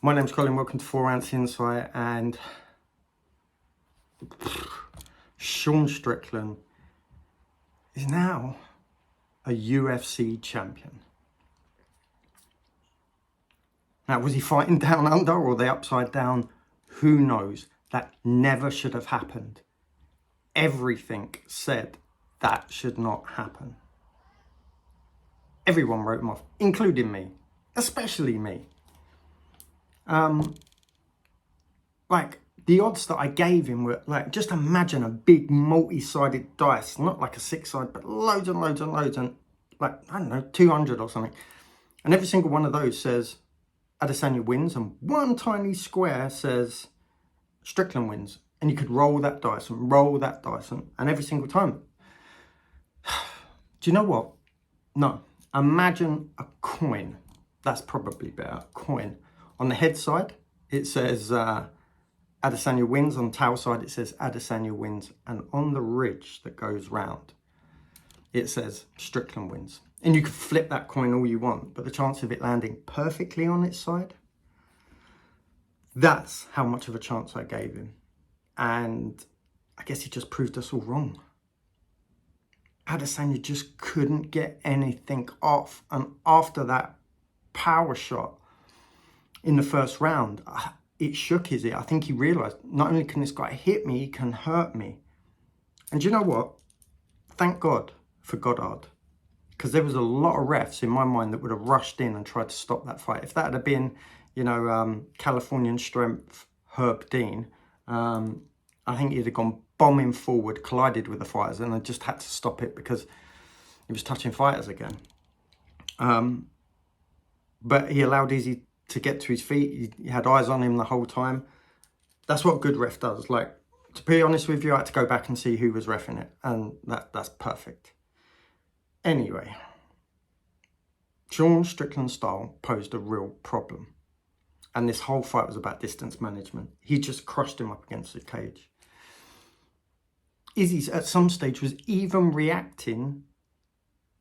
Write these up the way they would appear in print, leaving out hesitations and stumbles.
My name's Colin, welcome to 4 Ounce Insight, and Sean Strickland is now a UFC champion. Now, was he fighting down under or the upside down? Who knows? That never should have happened. Everything said that should not happen. Everyone wrote him off, including me, especially me. Like, the odds that I gave him were like, just imagine a big multi-sided dice, not like a 6-side, but loads and loads and loads, and like, I don't know, 200 or something. And every single one of those says Adesanya wins, and one tiny square says Strickland wins. And you could roll that dice and roll that dice, and every single time. Do you know what? No. Imagine a coin. That's probably better. A coin. On the head side, it says Adesanya wins. On the tail side, it says Adesanya wins. And on the ridge that goes round, it says Strickland wins. And you can flip that coin all you want, but the chance of it landing perfectly on its side, that's how much of a chance I gave him. And I guess he just proved us all wrong. Adesanya just couldn't get anything off. And after that power shot in the first round, it shook Izzy. I think he realised, not only can this guy hit me, he can hurt me. And do you know what? Thank God for Goddard. Because there was a lot of refs in my mind that would have rushed in and tried to stop that fight. If that had been, Californian Strength Herb Dean, I think he'd have gone bombing forward, collided with the fighters, and I just had to stop it because he was touching fighters again. But he allowed Izzy to get to his feet. He had eyes on him the whole time. That's what a good ref does. Like, to be honest with you, I had to go back and see who was reffing it, and that's perfect. Anyway, Sean Strickland's style posed a real problem. And this whole fight was about distance management. He just crushed him up against the cage. Izzy, at some stage, was even reacting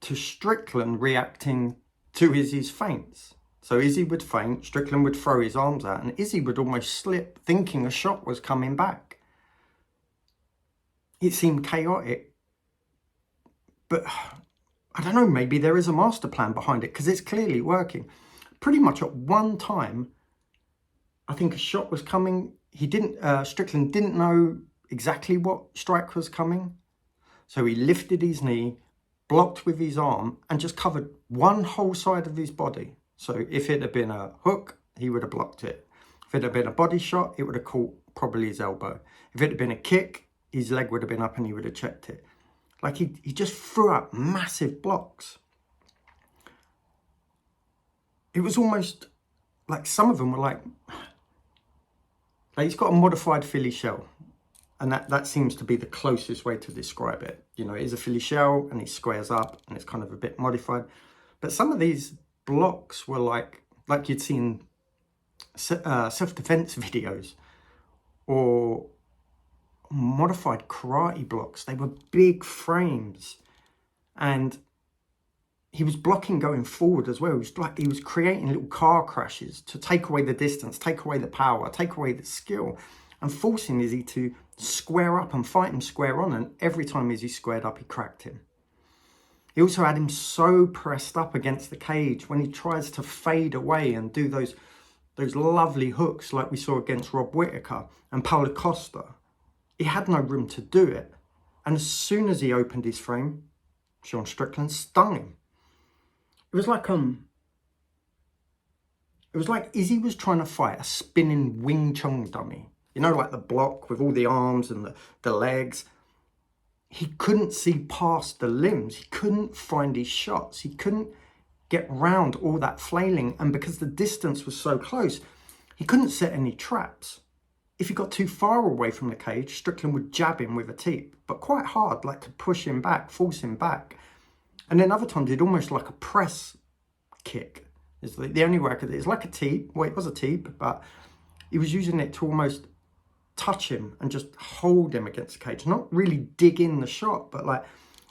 to Strickland reacting to Izzy's feints. So Izzy would feint, Strickland would throw his arms out, and Izzy would almost slip, thinking a shot was coming back. It seemed chaotic. But I don't know, maybe there is a master plan behind it, because it's clearly working. Pretty much at one time, I think a shot was coming. Strickland didn't know exactly what strike was coming. So he lifted his knee, blocked with his arm, and just covered one whole side of his body. So if it had been a hook, he would have blocked it. If it had been a body shot, it would have caught probably his elbow. If it had been a kick, his leg would have been up and he would have checked it. Like, he just threw up massive blocks. It was almost like some of them were like he's got a modified Philly shell. And that seems to be the closest way to describe it. You know, it is a Philly shell and he squares up and it's kind of a bit modified. But some of these blocks were like you'd seen self-defense videos or modified karate blocks. They were big frames. And he was blocking going forward as well. He was creating little car crashes to take away the distance, take away the power, take away the skill, and forcing Izzy to square up and fight him square on. And every time Izzy squared up, he cracked him. He also had him so pressed up against the cage when he tries to fade away and do those lovely hooks like we saw against Rob Whittaker and Paulo Costa. He had no room to do it. And as soon as he opened his frame, Sean Strickland stung him. It was like Izzy was trying to fight a spinning Wing Chun dummy. You know, like the block with all the arms and the legs. He couldn't see past the limbs. He couldn't find his shots. He couldn't get round all that flailing. And because the distance was so close, he couldn't set any traps. If he got too far away from the cage, Strickland would jab him with a teep, but quite hard, like to push him back, force him back. And then other times he'd almost like a press kick. It's the only way I could. It's like a teep. Well, it was a teep, but he was using it to almost touch him and just hold him against the cage. Not really dig in the shot, but like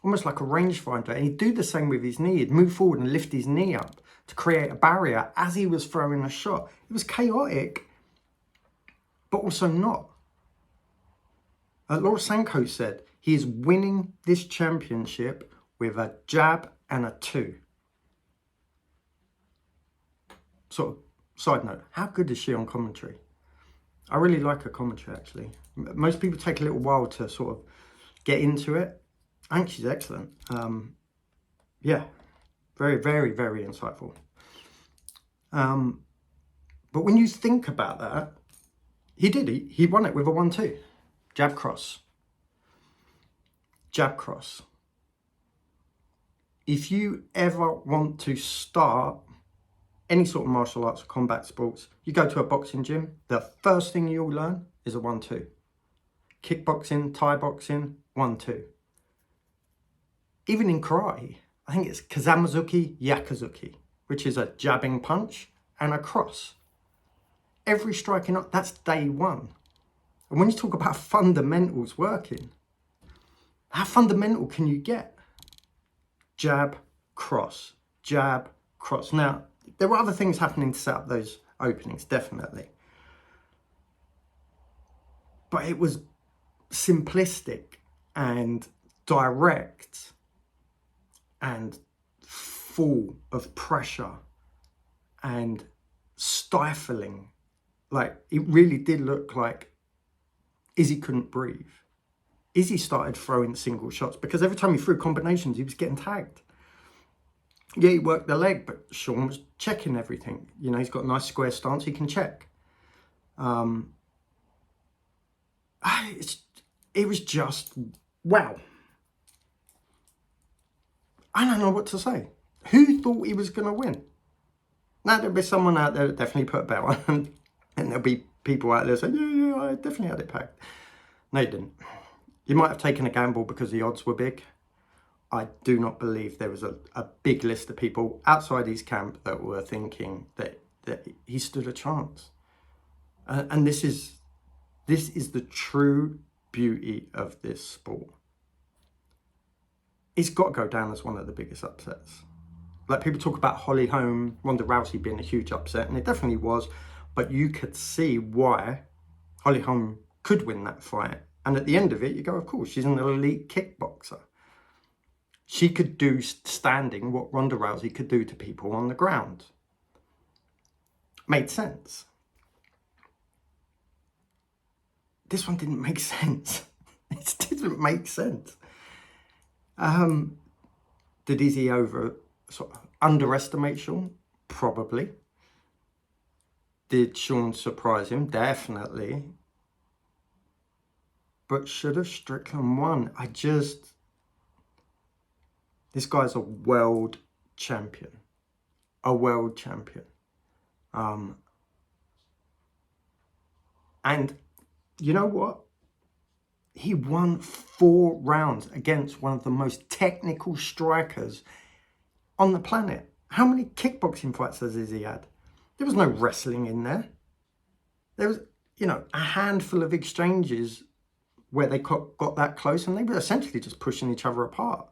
almost like a rangefinder. And he'd do the same with his knee. He'd move forward and lift his knee up to create a barrier as he was throwing a shot. It was chaotic, but also not. Laura Sanko said he is winning this championship with a jab and a 2. Sort of side note, how good is she on commentary? I really like her commentary, actually. Most people take a little while to sort of get into it. I think she's excellent. Yeah, very, very, very insightful. But when you think about that, he won it with a 1-2. Jab cross. Jab cross. If you ever want to start any sort of martial arts or combat sports, you go to a boxing gym, the first thing you'll learn is a 1-2. Kickboxing, Thai boxing, 1-2. Even in karate, I think it's Kazamazuki, Yakuzuki, which is a jabbing punch and a cross. Every striking up, that's day one. And when you talk about fundamentals working, how fundamental can you get? Jab, cross, jab, cross. Now, there were other things happening to set up those openings, definitely. But it was simplistic and direct and full of pressure and stifling. Like, it really did look like Izzy couldn't breathe. Izzy started throwing single shots because every time he threw combinations, he was getting tagged. Yeah, he worked the leg, but Sean was checking everything. You know, he's got a nice square stance, he can check. It was just, wow. I don't know what to say. Who thought he was going to win? Now, there'll be someone out there that definitely put a bet on, and there'll be people out there saying, yeah, I definitely had it packed. No, you didn't. You might have taken a gamble because the odds were big. I do not believe there was a big list of people outside his camp that were thinking that he stood a chance. And this is the true beauty of this sport. It's got to go down as one of the biggest upsets. Like, people talk about Holly Holm, Ronda Rousey being a huge upset, and it definitely was, but you could see why Holly Holm could win that fight. And at the end of it, you go, of course, she's an elite kickboxer. She could do standing what Ronda Rousey could do to people on the ground. Made sense. This one didn't make sense. It didn't make sense. Did Izzy sort of underestimate Sean? Probably. Did Sean surprise him? Definitely. But should have Strickland won? This guy's a world champion. A world champion. And you know what? He won 4 rounds against one of the most technical strikers on the planet. How many kickboxing fights has Izzy had? There was no wrestling in there. There was, a handful of exchanges where they got that close, and they were essentially just pushing each other apart.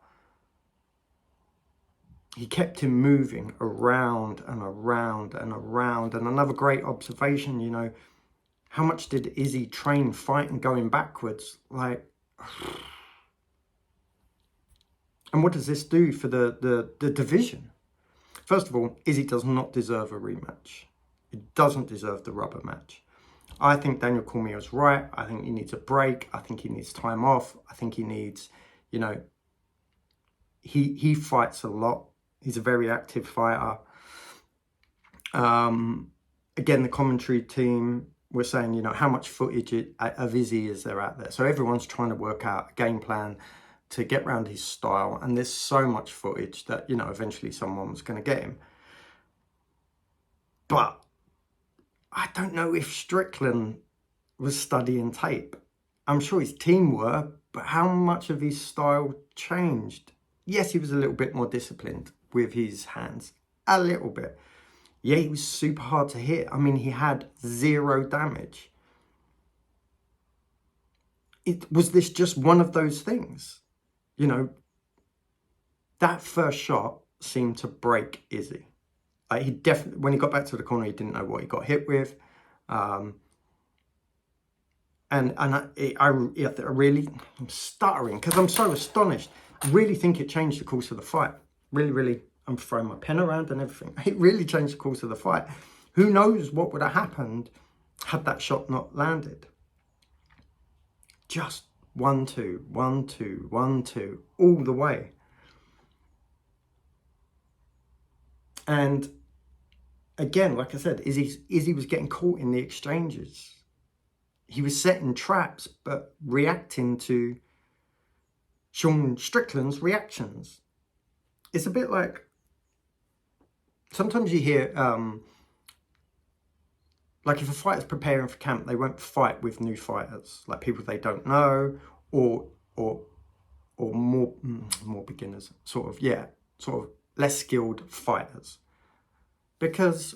He kept him moving around and around and around. And another great observation, how much did Izzy train fighting going backwards? Like, and what does this do for the division? First of all, Izzy does not deserve a rematch. He doesn't deserve the rubber match. I think Daniel Cormier's right. I think he needs a break. I think he needs time off. I think he needs, he fights a lot. He's a very active fighter. Again, the commentary team were saying, how much footage of Izzy is there out there? So everyone's trying to work out a game plan to get around his style. And there's so much footage that, eventually someone was going to get him. But I don't know if Strickland was studying tape. I'm sure his team were, but how much of his style changed? Yes, he was a little bit more disciplined with his hands. A little bit. Yeah, he was super hard to hit. I mean, he had 0 damage. Was this just one of those things? that first shot seemed to break Izzy. Like, he definitely, when he got back to the corner, he didn't know what he got hit with. And I'm stuttering because I'm so astonished. I really think it changed the course of the fight. Really, I'm throwing my pen around and everything. It really changed the course of the fight. Who knows what would have happened had that shot not landed? Just 1-2, 1-2, 1-2, all the way. And again, like I said, Izzy was getting caught in the exchanges. He was setting traps, but reacting to Sean Strickland's reactions. It's a bit like, sometimes you hear, like if a fighter's preparing for camp, they won't fight with new fighters, like people they don't know, or more beginners, sort of less skilled fighters. Because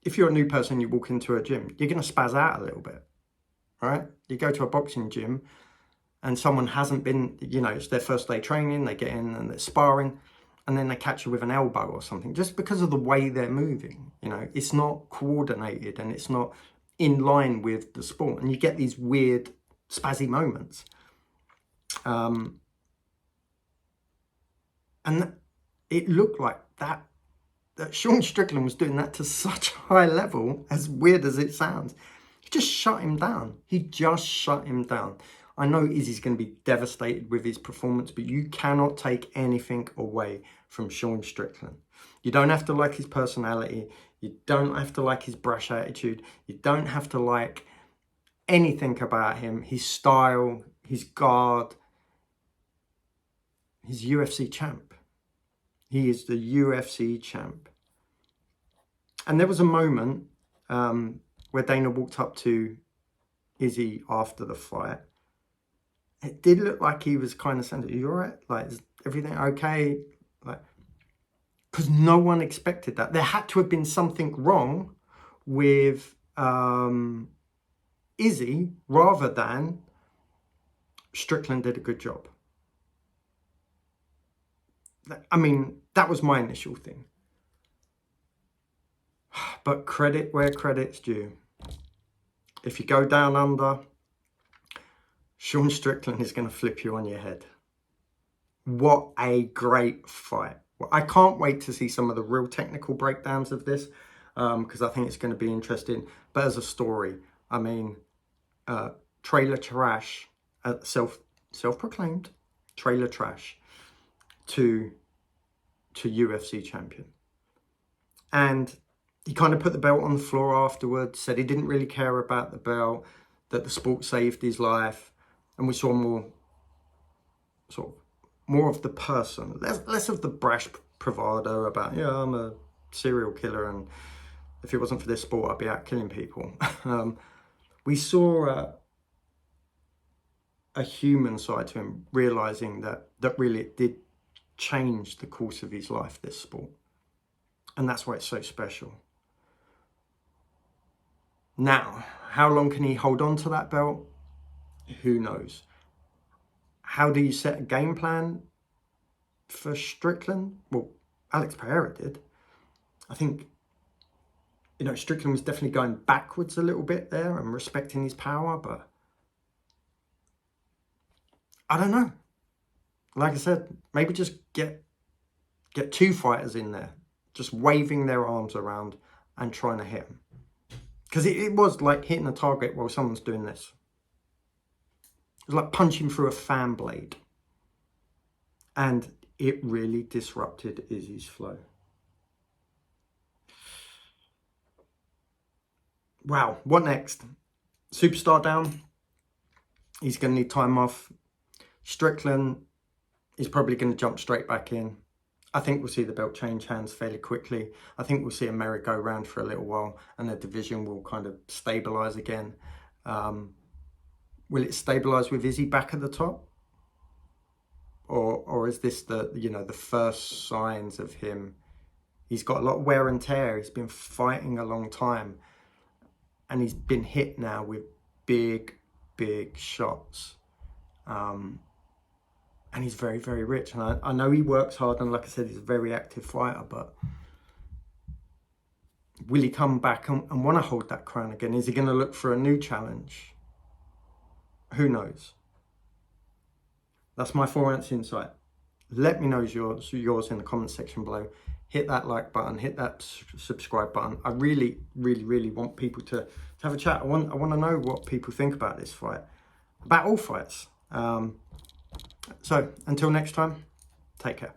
if you're a new person, you walk into a gym, you're going to spaz out a little bit, right? You go to a boxing gym and someone hasn't been, it's their first day training, they get in and they're sparring, and then they catch you with an elbow or something, just because of the way they're moving. It's not coordinated and it's not in line with the sport. And you get these weird spazzy moments. And it looked like that Sean Strickland was doing that to such a high level, as weird as it sounds. He just shut him down. He just shut him down. I know Izzy's going to be devastated with his performance, but you cannot take anything away from Sean Strickland. You don't have to like his personality. You don't have to like his brash attitude. You don't have to like anything about him, his style, his guard. He's UFC champ. He is the UFC champ. And there was a moment where Dana walked up to Izzy after the fight. It did look like he was kind of saying, "Are you all right? Like, is everything okay?" Like, because no one expected that. There had to have been something wrong with Izzy, rather than Strickland did a good job. I mean, that was my initial thing. But credit where credit's due. If you go down under, Sean Strickland is going to flip you on your head. What a great fight. Well, I can't wait to see some of the real technical breakdowns of this, because I think it's going to be interesting. But as a story, I mean, trailer trash, self-proclaimed trailer trash to UFC champion. And he kind of put the belt on the floor afterwards, said he didn't really care about the belt, that the sport saved his life. And we saw more of the person, less of the brash bravado about, I'm a serial killer and if it wasn't for this sport, I'd be out killing people. We saw a human side to him, realizing that really it did change the course of his life, this sport. And that's why it's so special. Now, how long can he hold on to that belt? Who knows? How do you set a game plan for Strickland? Well, Alex Pereira did. I think, Strickland was definitely going backwards a little bit there and respecting his power, but I don't know. Like I said, maybe just get two fighters in there, just waving their arms around and trying to hit him. Because it was like hitting a target while someone's doing this. It was like punching through a fan blade. And it really disrupted Izzy's flow. Wow, what next? Superstar down. He's going to need time off. Strickland is probably going to jump straight back in. I think we'll see the belt change hands fairly quickly. I think we'll see a merry-go-round for a little while and the division will kind of stabilise again. Will it stabilise with Izzy back at the top? Or is this the first signs of him? He's got a lot of wear and tear. He's been fighting a long time. And he's been hit now with big shots. And he's very, very rich. And I know he works hard, and like I said, he's a very active fighter, but will he come back and want to hold that crown again? Is he going to look for a new challenge? Who knows? That's my 4-ounce insight. Let me know yours in the comment section below. Hit that like button, hit that subscribe button. I really, really, really want people to have a chat. I want to know what people think about this fight, about all fights. So until next time, take care.